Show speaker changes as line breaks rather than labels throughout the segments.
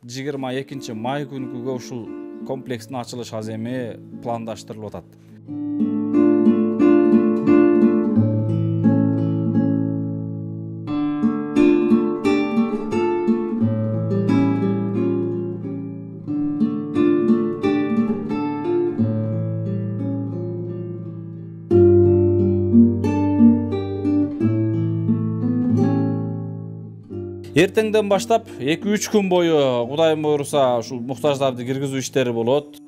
22 май күнгүгө ушул комплекстин ачылыш аземи пландаштырылып атат. Эртеңден баштап 2-3 күн бою Кудайым буйруса ушул муктаждарды киргизүү иштери болот.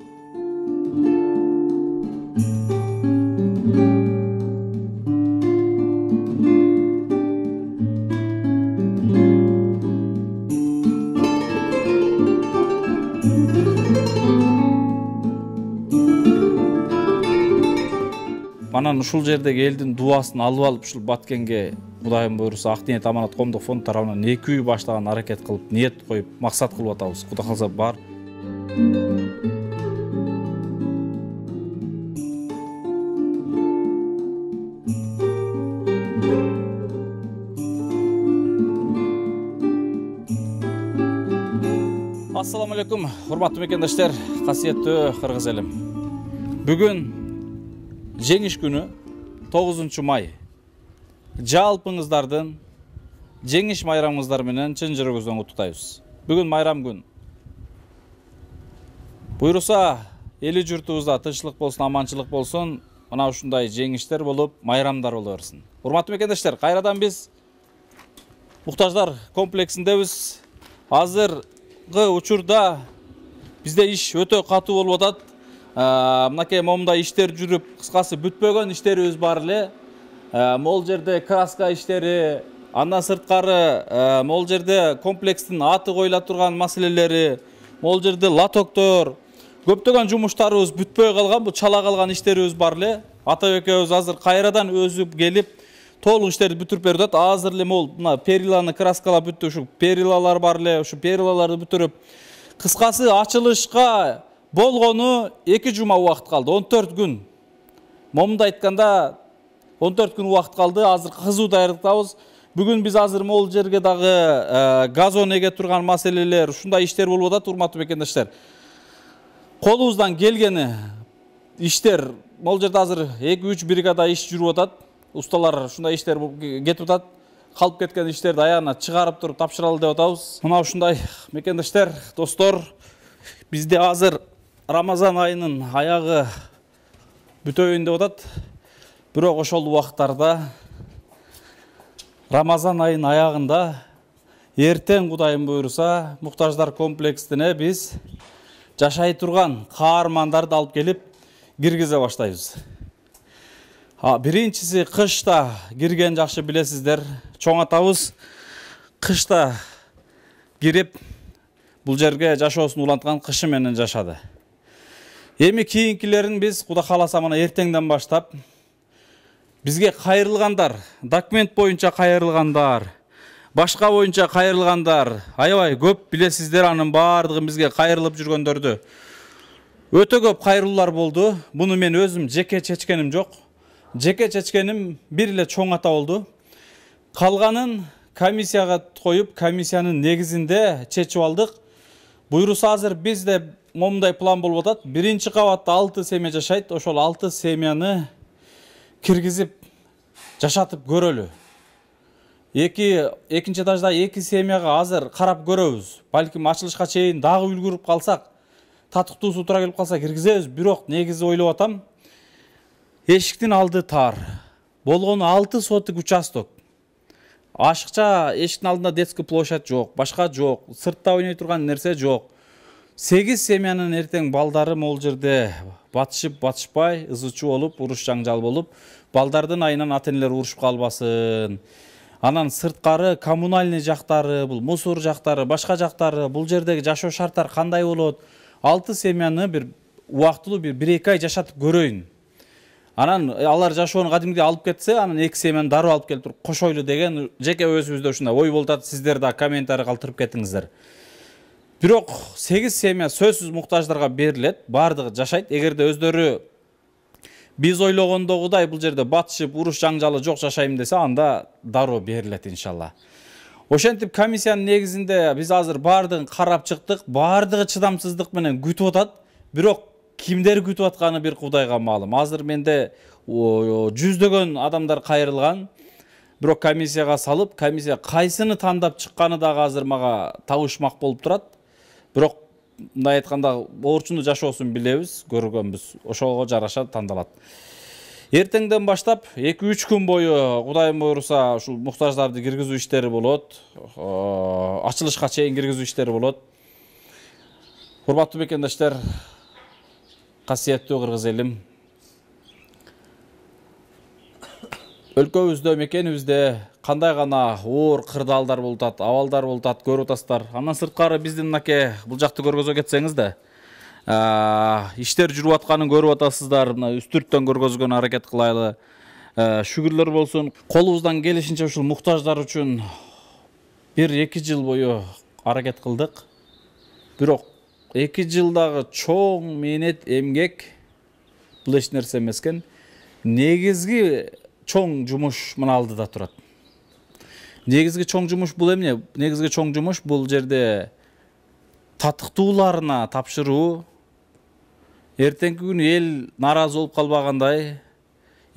Анан ушул жердеги элдин дубасын алып алып ушул Баткенге Кудайым буйруса Ак ниет аманат коомдук фонд тарабынан 2 үй баштаган аракет кылып, ниет коюп, максат кылып атабыз. Кудай калса бар. Ассаламу алейкум, урматтуу мекендештер, касиеттүү кыргыз элим. Бүгүн жеңиш күнү 9 май. Жалпыңыздардын жеңиш майрамыңыздар менен чын жүрөгүбүздөн куттуктайбыз. Бүгүн майрам күн. Буйруса эли журтубузда тынччылык болсун, аманчылык болсун, мына ушундай жеңиштер болуп, майрамдар боло берсин. Урматтуу мекендештер, кайрадан биз муктаждар комплексиндебиз. Азыркы учурда бизде иш өтө катуу болуп атат. Мынакей момундай иштер жүрүп, кыскасы бүтпөгөн иштерибиз бар эле. Мол жерде краска иштери, андан сырткары мол жерде комплекстин аты коюла турган маселелери, мол жерде лотоктор, көптөгөн жумуштарыбыз бүтпөй калган, бу чала калган иштерибиз бар эле. Ата экөөбүз азыр кайрадан өзүп келип, толук иштерди бүтүрүп берип атат. Азыр эле мол мына периланы краскалап бүттү, ушу перилалар бар эле, ушу перилаларды бүтүрүп. Кыскасы ачылышка болгону 2 жума убакыт калды, 14 күн. Момунда айтканда 14 күн убакыт калды. Азыр кызуу даярдыктабыз. Бүгүн биз азыр мол жерге дагы газон эге турган маселелер, ушундай иштер болуп атат, урматтуу мекендештер. Колубуздан келгени иштер мол жерде азыр 2-3 бригада иш жүрүп атат. Усталар ушундай иштер кетип атат. Калып кеткен иштерди аягына чыгарып туруп тапшыралы деп атабыз. Мына ушундай мекендештер, достор, бизде азыр Рамазан айынын аягы бүтөйүн деп атат. Бирок ошол убакыттарда Рамазан айынын аягында эртең Кудайым буйруса муктаждар комплексине биз жашай турган каармандарды алып келип киргизе баштайбыз. Биринчиси кышта кирген жакшы билесиздер. Чоң атабыз кышта кирип бул жерге жашоосун уланткан кышы менен жашады. Эми кийинкилерин биз Кудай кааласа мына эртеңден баштап бизге кайрылгандар, документ боюнча кайрылгандар, башка боюнча кайрылгандар, аябай көп билесиздер, анын бардыгын бизге кайрылып жүргөндөрдү. Өтө көп кайрылуулар болду. Буну мен өзүм жеке чечкеним жок. Жеке чечкеним бир эле чоң ата болду. Калганын комиссияга коюп, комиссиянын негизинде чечип алдык. Буйруса азыр бизде момундай план болуп атат. Биринчи кабатта 6 семья жашайт. Ошол 6 семьяны киргизип жашатып көрөлү. Экинчи этажда 2 семьяга азыр карап көрөбүз. Балким ачылышка чейин дагы үлгүрүп калсак, татыктуусу туура келип калса киргизебиз. Бирок негизи ойлоп атам, эшиктин алды тар. Болгону 6 соток участок. Ашыкча эшиктин алдында детский площадь жок, башка жок, сыртта ойной турган нерсе жок. 8 семьянын эртең балдары мол жерде батышып, батышпай, ызычуу болуп, уруш жаңжал болуп, балдардын айынан ата-энелер урушуп калбасын. Анан сырткары коммунальный жактары, бул мусор жактары, башка жактары, бул жердеги жашоо шарттары кандай болот? 6 семьяны бир убактылуу бир 1-2 ай жашатып көрөйүн. Анан алар жашоону кадимгидей алып кетсе, анан 2 семьяны дароо алып келип туруп кошойлу деген жеке өзүбүздө ушундай ой болуп атат. Сиздер да комментарий калтырып кетиңиздер. Бирок 8 семья сөзсүз муктаждарга берилет, бардыгы жашайт. Эгерде өздөрү биз ойлогондогудай бул жерде батышып, уруш жаңжалы жок жашайм десе, анда дароо берилет иншалла. Ошентип комиссиянын негизинде биз азыр баардыгын карап чыктык. Баардыгы чыдамсыздык менен күтүп атат. Бирок кимдер күтүп атканы бир Кудайга маалым. Азыр менде жүздөгөн адамдар кайрылган. Бирок комиссияга салып, комиссия кайсыны тандап чыкканы дагы азыр мага табышмак болуп турат. Бирок мындай айтканда орчуну жашоосун билебиз, көргөнбүз. Ошого жараша тандалат. Эртеңден баштап 2-3 күн бою Кудайым буйруса ушул муктаждарды киргизүү иштери болот. Ачылышка чейин киргизүү иштери болот. Урматтуу мекендештер, касиеттүү кыргыз элим, өлкөбүздө, мекенибизде кандай гана оор кырдаалдар болуп атат, абалдар болуп атат, көрүп атасыздар. Андан сырткары биздин мынакей бул жакты көргөзө кетсеңиз да, иштер жүрүп атканын көрүп атасыздар. Мына үстүрттөн көргөзгөнгө аракет кылайлы. Шүгүрлөр болсун. Колубуздан келишинче ушул муктаждар үчүн 1-2 жыл бою аракет кылдык. Бирок 2 жылдагы чоң мээнет, эмгек бул эч нерсе эмес экен. Негизги чоң жумуш мына алдыда турат. Негизги чоң жумуш бул эмне? Негизги чоң жумуш бул жерде татыктууларына тапшыруу. Эртеңки күнү эл наразы болуп калбагандай,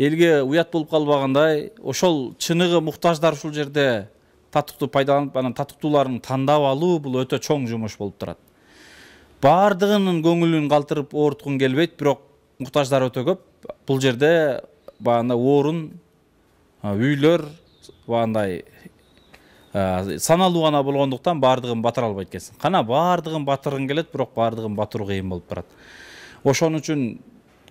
элге уят болуп калбагандай, ошол чыныгы муктаждар ушул жерде татыктуу пайдаланып, анан татыктууларын тандап алуу бул өтө чоң жумуш болуп турат. Бардыгынын көңүлүн калтырып ооруткун келбейт, бирок муктаждар өтө көп. Бул жерде багандай орун, үйлөр багандай саналуу гана болгондуктан бардыгын батыра албайт экенсиң. Кана бардыгын батыргың келет, бирок бардыгын батыруу кыйын болуп барат. Ошон үчүн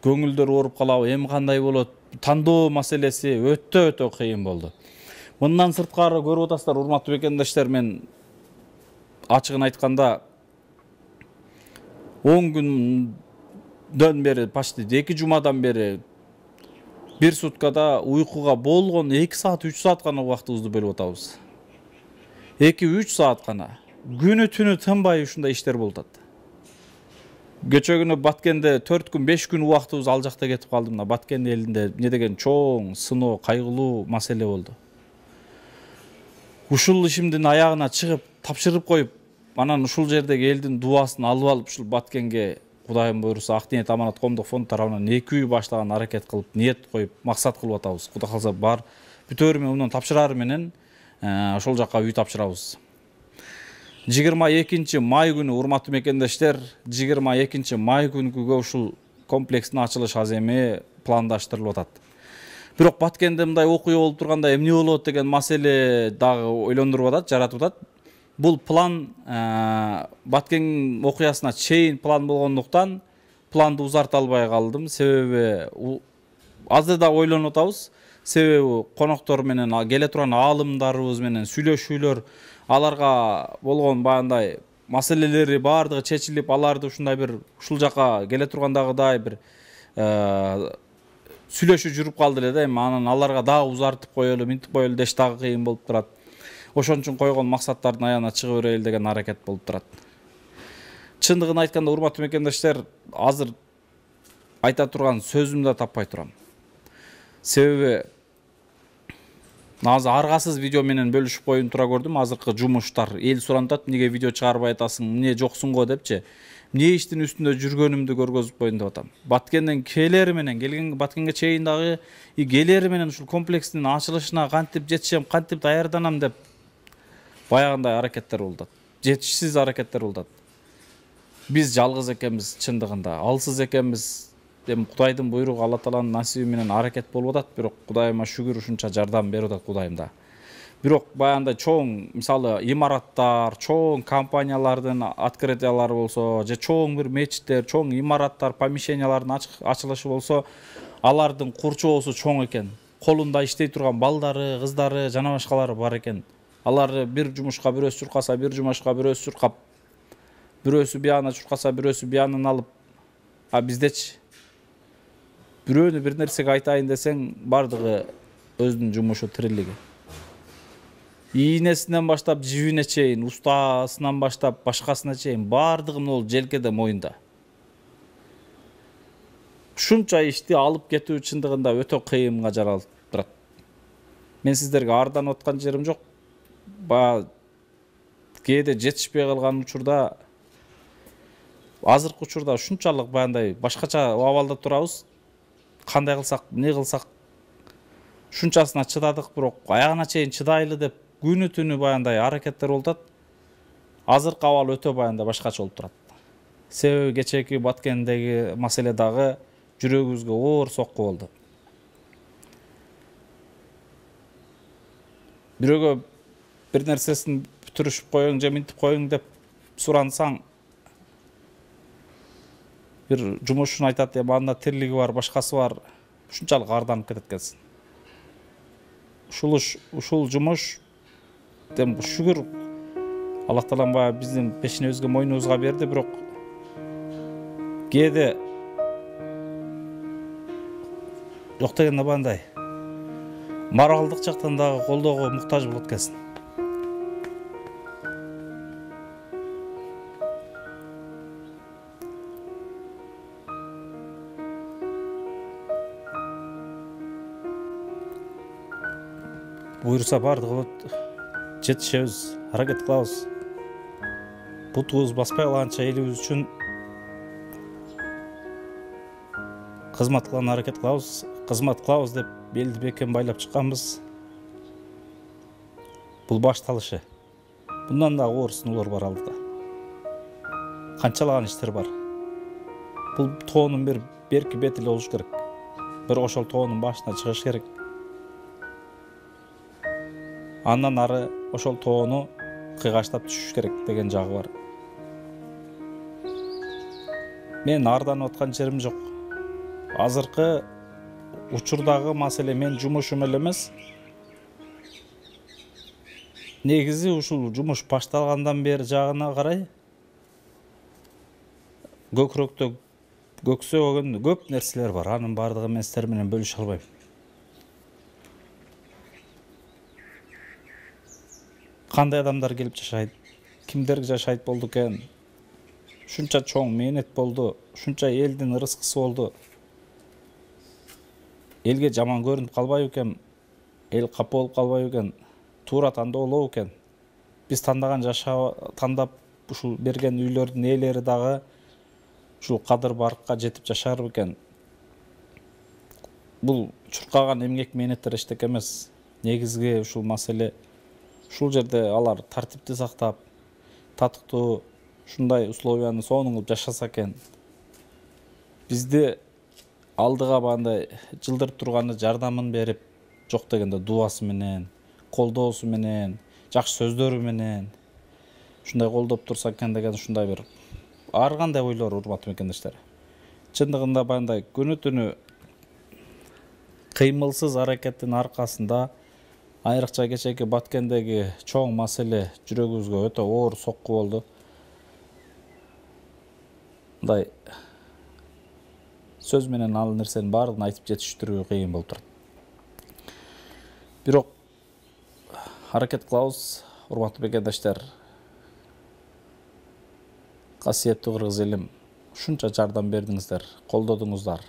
көңүлдөр ооруп калабы, эми кандай болот? Тандоо маселеси өтө кыйын болду. Мындан сырткары көрүп атасыздар, урматтуу мекендештер, мен ачыгын айтканда 10 күндөн бери, почти 2 жумадан бери бир суткада уйкуга болгон 2 саат, 3 саат гана убактыбызды бөлүп атабыз. 2-3 саат гана. Күнү түнү тынбай ушундай иштер болуп атат. Кече күнү Баткенде 4 күн, 5 күн убактыбыз ал жакта кетип калды. Мына Баткен элинде эмне деген чоң, сыноо, кайгылуу маселе болду. Ушул ишимдин аягына чыгып, тапшырып коюп, анан ушул жердеги элдин дубасын алып алып, ушул Баткенге Кудайым буйруса Ак ниет аманат коомдук фонд тарабынан 2 үй баштаган аракет кылып, ниет коюп, максат кылып атабыз. Кудай калса бар бүтөөрү менен ундан тапшырары менен ошол жакка үй тапшырабыз. 22 май күнү, урматтуу мекендештер, 22 май күнгүгө ушул комплекстин ачылышы аземи пландаштырылып атат. Бирок Баткенде мындай окуя болуп турганда эмне болот деген маселе дагы ойлондуруп атат, жаратып атат. Бул план Баткен окуясына чейин план болгондуктан планды узарта албай калдым. Себеби азыр да ойлонуп атабыз. Себеби коноктор менен, келе турган аалымдарыбыз менен сүйлөшүүлөр, аларга болгон баягындай маселелери баардыгы чечилип, аларды ушундай бир ушул жака келе тургандагыдай бир сүйлөшүү жүрүп калды эле да. Эми анан аларга дагы узартып коелу, минтип коелу деш дагы кыйын болуп турат. Ошон үчүн койгон максаттардын аягына чыга берели деген аракет болуп турат. Чындыгын айтканда, урматтуу мекендештер, азыр айта турган сөзүмдү да таппай турам. Себеби азыр аргасыз видео менен бөлүшүп коюн тура көрдүм. Азыркы жумуштар эл сурантат, эмнеге видео чыгарбай атасың, эмне жоксуң го депчи. Эмне иштин үстүндө жүргөнүмдү көргөзүп коюн деп атам. Баткенден келери менен, келген Баткенге чейин дагы келери менен ушул комплекстин ачылышына кантип жетишем, кантип даярданам деп баягындай аракеттер болуп атат. Жетишсиз аракеттер болуп атат. Биз жалгыз экенбиз, чындыгында алсыз экенбиз. Эми Кудайдын буйругу, Алла Тааланын насиби менен аракет болуп атат, бирок Кудайыма шүгүр ушунча жардам берип атат Кудайым да. Бирок баягындай чоң, мисалы, имараттар, чоң компаниялардын открытиялары болсо, же чоң бир мечиттер, чоң имараттар, помещениялардын ачылышы болсо, алардын курчоосу чоң экен. Колунда иштей турган балдары, кыздары, жана башкалары бар экен. Алар бир жумушка бирөөсү чуркаса, бир жумушка бирөөсү чуркап, бирөөсү биягына чуркаса, бирөөсү биянын алып, а биздечи бирөөнү бир нерсеге айтайын десең, бардыгы өзүнүн жумушу, тирилиги. Ийнесинен баштап жибине чейин, устасынан баштап башкасына чейин бардыгы могул желкеде, моюнда. Ушунча ишти алып кетүү чындыгында өтө кыйынга жаралып турат. Мен сиздерге арданып аткан жерим жок. баягы кээде жетишпей калган учурда, азыркы учурда ушунчалык баягындай башкача абалда турабыз. Кандай кылсак, эмне кылсак ушунчасына чыдадык, бирок аягына чейин чыдайлы деп күнү түнү баягындай аракеттер болуп атат. Азыркы абал өтө баягындай башкача болуп турат. Себеби кечээки Баткендеги маселе дагы жүрөгүбүзгө оор сокку болду. Бирөөгө бир нерсесин бүтүрүшүп коюң же минтип коюң деп сурансаң, бир жумушун айтат, эми анда тирлиги бар, башкасы бар, ушунчалык арданып кетет экенсиң. Ушул жумуш дем шүгүр Аллах Таалам баягы биздин пешинебизге, мойнубузга берди, бирок кээде жок дегенде баягындай моралдык жактан дагы колдоого муктаж болот экенсиң. Буйруса бардыгы болот, жетишебиз, аракет кылабыз. Бутубуз баспай калганча элибиз үчүн кызмат кылган аракет кылабыз. Кызмат кылабыз деп белди бекем байлап чыкканбыз. Бул башталышы. Bundan да оор сыноолор бар алдыда. Канчалаган иштер бар. Бул тоонун бир берки бети эле болуш керек. Бир ошол тоонун башына чыгыш керек. Андан ары ошол тоону кыйгаштап түшүш керек деген жагы бар. Мен арданып аткан жерим жок. Азыркы учурдагы маселе мен жумушум эле эмес. Негизи ушул жумуш башталгандан бери жагына карай көкүрөктө көксөгөн көп нерселер бар. Анын бардыгын мен сиздер менен бөлүшө албайм. Кандай адамдар келип жашайт, кимдер жашайт болду экен, ушунча чоң мээнет болду, ушунча элдин ырыскысы болду. Элге жаман көрүнүп калбайбы экен, эл капа болуп калбайбы экен, туура тандоолобу экен. Биз тандаган тандап ушул берген үйлөрдүн ээлери дагы ушул кадыр барыкка жетип жашарбы экен. Бул чуркаган эмгек мээнеттер эчтеке эмес. Негизги ушул маселе ушул жерде алар тартипти сактап, татыктуу ушундай условияны сонун кылып жашаса экен. Бизди алдыга баягындай жылдырып турганы жардамын берип, жок дегенде дуасы менен, колдоосу менен, жакшы сөздөрү менен ушундай колдоп турса экен деген ушундай бир ар кандай ойлор, урматтуу мекендештер. Чындыгында баягындай күнү түнү кыймылсыз аракеттин аркасында айрыкча кечээки Баткендеги чоң маселе жүрөгүбүзгө өтө оор сокку болду. Мындай сөз менен ал нерсенин баардыгын айтып жетиштирүү кыйын болуп турат. Бирок аракет кылабыз, урматтуу мекендештер. Касиеттүү кыргыз элим, ушунча жардам бердиңиздер, колдодуңуздар.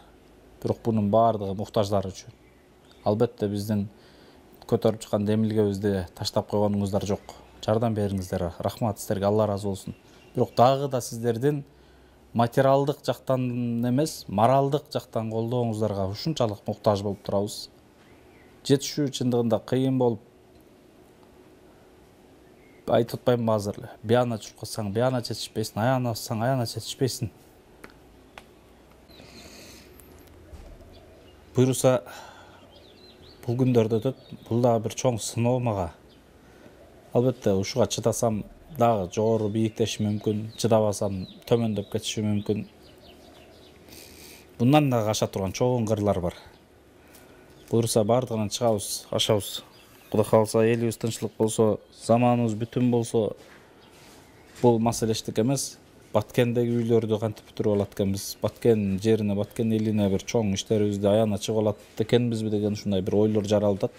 Бирок бунун баардыгы муктаждар үчүн. Албетте биздин көтөрүп чыккан демилгебизди таштап койгонуңуздар жок. Жардам бериңиздер. Рахмат сиздерге, Алла ыраазы болсун. Бирок дагы да сиздердин материалдык жактан эмес, моралдык жактан колдооңуздарга ушунчалык муктаж болуп турабыз. Жетишүү чындыгында кыйын болуп, айтып атпаймынбы азыр, бияна чуркасаң бияна жетишпейсиң, аяна бассаң аяна жетишпейсиң. Буйруса бул күндөрдө өтөт. Бул дагы бир чоң сыноо мага. Албетте ушуга чыдасам дагы жогору бийиктеши мүмкүн, чыдабасам төмөндөп кетиши мүмкүн. Bundan da аша турган чоң кырлар бар. Буйруса бардыгынан чыгабыз, ашабыз. Кудай кааласа элибиз тынчтык болсо, заманыбыз бүтүн болсо, бул маселе эчтеке эмес. Баткендеги үйлөрдү кантип бүтүрүп алат экенбиз, Баткен жерине, Баткен элине бир чоң иштерибизди аяна чыгып алат экенбизби деген ушундай бир ойлор жаралып атат.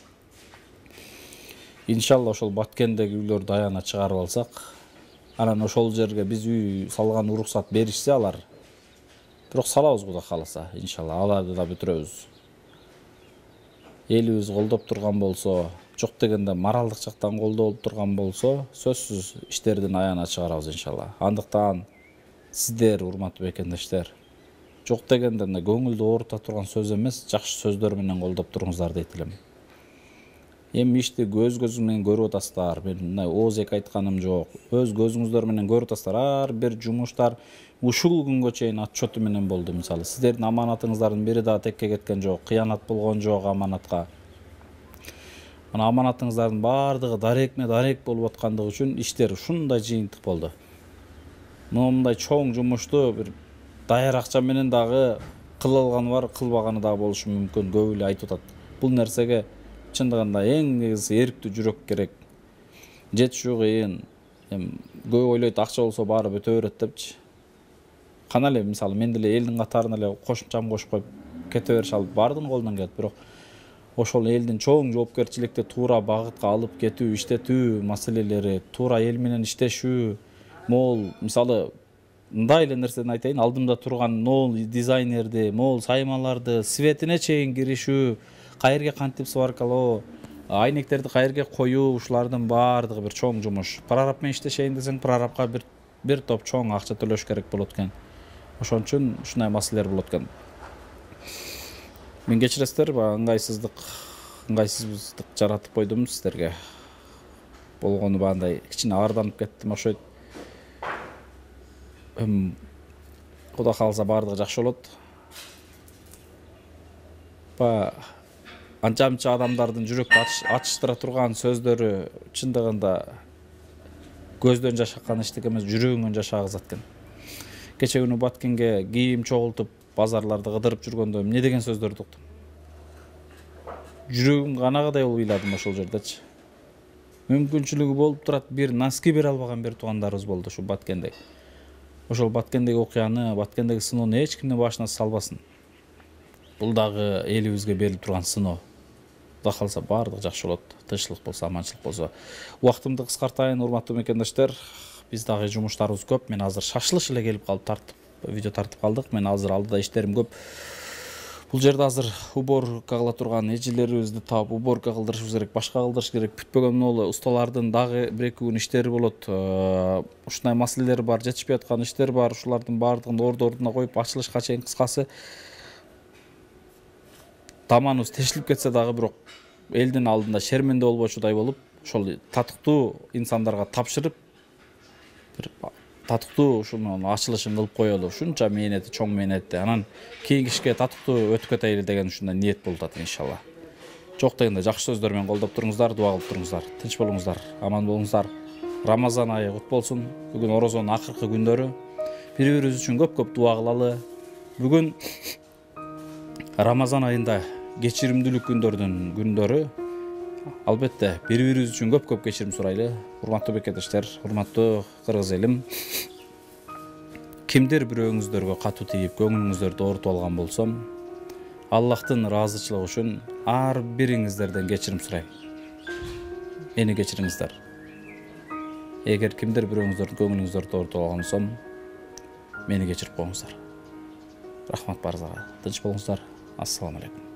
Иншалла ошол Баткендеги үйлөрдү аяна чыгарып алсак, анан ошол жерге биз үй салган уруксат беришсе алар, бирок салабыз Кудай кааласа, иншалла аларды да бүтүрөбүз. Элибиз колдоп турган болсо, жок дегенде моралдык жактан колдоо болуп турган болсо, сөзсүз иштердин аягына чыгарабыз иншалла. Андыктан сиздер урматтуу бекендештер, жок дегенде көңүлдү оорута турган сөз эмес, жакшы сөздөр менен колдоп туруңуздар дейт элем. Эми ишти өз көзүң менен көрүп атасыздар. Мен мындай ооз эки айтканым жок. Өз көзүңүздөр менен көрүп атасыздар. Ар бир жумуштар ушул күнгө чейин отчету менен болду. Мисалы, сиздердин аманатыңыздардын бири да текке кеткен жок, кыянат болгон жок аманатка. Мына аманатыңыздардын баардыгы дарек болуп аткандыгы үчүн иштер ушундай жыйынтык болду. Мындай чоң жумушту бир даяр акча менен дагы кыла алганы бар, кылбаганы дагы болушу мүмкүн. Көп эле айтып атат. Бул нерсеге чындыгында эң негизи эрктүү жүрөк керек. Жетишүү кыйын. Көп ойлойт, акча болсо баары өтө берет депчи. Кана эле мисалы мен деле элдин катарына эле кошумчам кошуп коюп кете бериш алып баардын колунан келет. Бирок ошол элдин чоң жоопкерчиликти туура багытка алып кетүү, иштетүү маселелери, туура эл менен иштешүү, могул мисалы мындай эле нерседен айтайын, алдымда турган могул дизайнерди, могул саймаларды светине чейин киришүү, кайерге кантип сваркалоо, айнектерди кайерге коюу, ушулардын баардыгы бир чоң жумуш. Прораб менен иштешейин десең, прорабка бир топ чоң акча төлөш керек болот экен. Ошон үчүн ушундай маселелер болот экен. Мен кечиресиздер, ыңгайсыздык жаратып койдум сиздерге. Болгону баандай кичине аарданып кеттим окшойт. Кудай кааласа баардыгы жакшы болот. Анча-мынча адамдардын жүрөктү ачыштыра турган сөздөрү чындыгында көздөн жаш аккан эчтеке эмес, жүрөгүңөн жаш агызат экен. Кече күнү Баткенге кийим чогултуп, базарларды кыдырып жүргөндө эмне деген сөздөрдү уктум. Жүрөгүм канагадай болуп ыйладым ошол жердечи. Мүмкүнчүлүгү болуп турат, бир носки бере албаган бир туугандарыбыз болду ушу Баткенде. Ошол Баткендеги окуяны, Баткендеги сыноону эч кимдин башына салбасын. Бул дагы элибизге берилип турган сыноо. Кудай кааласа баардыгы жакшы болот. Тынччылык болсо, аманчылык болсо. Убактымды кыскартайын, урматтуу мекендештер. Биз дагы жумуштарыбыз көп. Мен азыр шашылыш эле келип калып видео тартып калдык. Мен азыр алдыда иштерим көп. Бул жерде азыр уборка кыла турган эжелерибизди таап, уборка кылдырышыбыз керек, башка кылдырыш керек. Бүтпөгөн могул усталардын дагы бир-эки күн иштери болот. Ушундай маселелер бар, жетишпей аткан иштер бар. Ушулардын баардыгын ордуна коюп, ачылышка чейин кыскасы таманыбыз тешилип кетсе дагы бирок элдин алдында шерменде болбочудай болуп, ошол татыктуу инсандарга тапшырып, бир татыктуу ушунун ачылышын кылып коелу. Ушунча мээнети, чоң мээнетти. Анан кийинки ишке татыктуу өтүп кетейли деген ушундай ниет болуп атат иншалла. Жок дегенде жакшы сөздөр менен колдоп туруңуздар, дуа кылып туруңуздар. Тынч болуңуздар, аман болуңуздар. Рамазан айы кут болсун. Бүгүн орозонун акыркы күндөрү. Бири-бирибиз үчүн көп дуа кылалы. Бүгүн Рамазан айында кечиримдүүлүк күндөрү. Албетте бири-бирибиз үчүн көп кечирим сурайлы. Урматтуу бекендештер, урматтуу кыргыз элим. Кимдир бирөөңүздөргө катуу тийип, көңүлүңүздөрдү оорутуп алган болсом, Аллахтын ыраазычылыгы үчүн ар бириңиздерден кечирим сурайм. Мени кечириңиздер. Эгер кимдир бирөөңүздөрдүн көңүлүңүздөрдү оорутуп алган болсом, мени кечирип коюңуздар. Рахмат барыңыздарга. Тынч болуңуздар. Ассаламу алейкум.